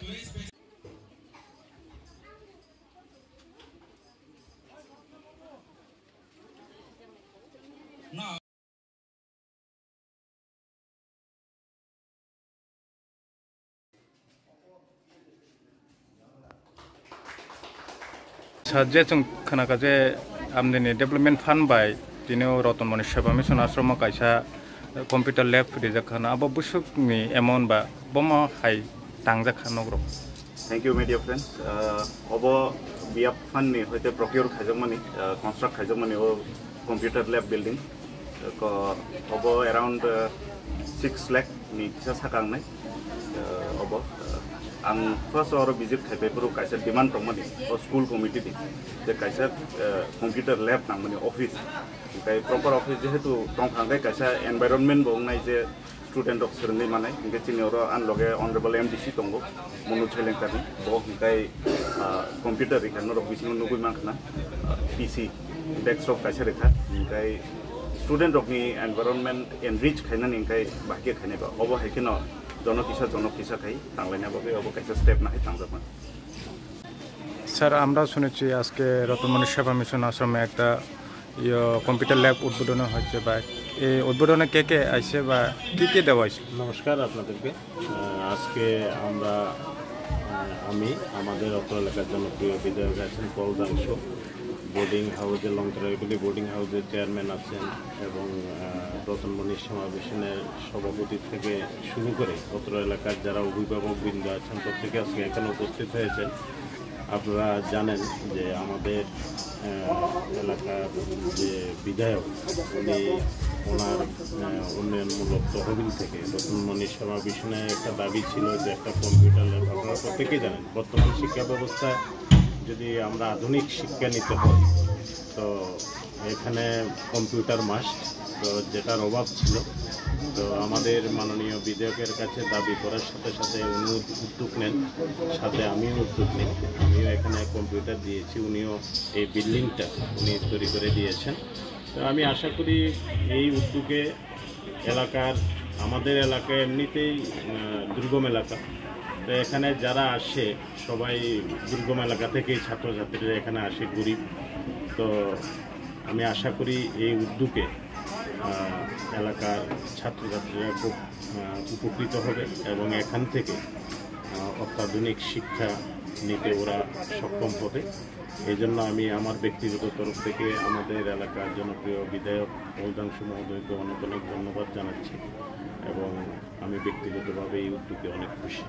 Saja chung khana kaje amdeni development fund by tino Ratan Mani Seva Mission Ashrama kaisa computer lab rijak khana abo busuk ni amount ba boma hai tangjak khanogro. Thank you, my dear friends. Obo biap fund ni hoite procure khajamani construct khajamani o computer lab building ko obo around 6 lakh ni kisa sakang nai obo ang first or visit khai puru kaisa demand tomani o school committee di je kaisa computer lab namani office kai proper office jehetu tong phangai kaisa environment bong nai je student of serni manai inge chini oro anloge honorable MDC tongo monu cheleng tani bo kai computer ikano ro bising nugui mankhna PC desktop kaisa rekha kai student of ni environment enrich khaina ning kai bahke khaine ba obo haikino জনকিসা খাই টাংলাইনা ভাবে of কাইসা step না টাংজামান sir আমরা শুনেছি আজকে রতন মনি সেবা mission আশ্রমে একটা computer lab উদ্বোধন হয়েছে বা এই উদ্বোধনে কে কে আইছে বা কি দেওয়া হয়েছে। নমস্কার আপনাদেরকে। আজকে আমি আমাদের অত্র এলাকার জনপ্রিয় বিধায়ক আছেন পলদাংশ, বোর্ডিং হাউসের লংতরাইগুলি বোর্ডিং হাউসের চেয়ারম্যান আছেন এবং রতন মনি সেবা মিশনের সভাপতি থেকে শুরু করে অত্র এলাকার যারা অভিভাবকবৃন্দ আছেন প্রত্যেকে আজকে এখানে উপস্থিত হয়েছেন। আপনারা জানেন যে আমাদের এলাকার যে বিধায়ক উনি ওনার উন্নয়নমূলক তহবিল থেকে রতন মনি সেবা মিশনের একটা দাবি ছিল যে একটা কম্পিউটার ল্যাব। আপনারা প্রত্যেকেই জানেন বর্তমান শিক্ষা ব্যবস্থায় যদি আমরা আধুনিক শিক্ষা নিতে হয় তো এখানে কম্পিউটার মাস্ট, তো যেটার অভাব ছিল। তো আমাদের মাননীয় বিধায়কের কাছে দাবি করার সাথে সাথে উনি উদ্যোগ নেন, সাথে আমিও উদ্যোগ নিই। আমিও এখানে কম্পিউটার দিয়েছি, উনিও এই বিল্ডিংটা উনি তৈরি করে দিয়েছেন। তো আমি আশা করি এই উদ্যোগে আমাদের এলাকায় এমনিতেই দুর্গম এলাকা, তো এখানে যারা আসে সবাই দুর্গম এলাকা থেকেই ছাত্রছাত্রীরা এখানে আসে গরিব। তো আমি আশা করি এই উদ্যোগে এলাকার ছাত্রছাত্রীরা খুব উপকৃত হবে এবং এখান থেকে অত্যাধুনিক শিক্ষা নিতে ওরা সক্ষম হবে। এই জন্য আমি আমার ব্যক্তিগত তরফ থেকে আমাদের এলাকার জনপ্রিয় বিধায়ক পলদাংশ মহোদয়কে অনেক অনেক ধন্যবাদ জানাচ্ছি এবং আমি ব্যক্তিগতভাবে এই উদ্যোগে অনেক খুশি।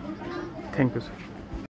Thank you sir.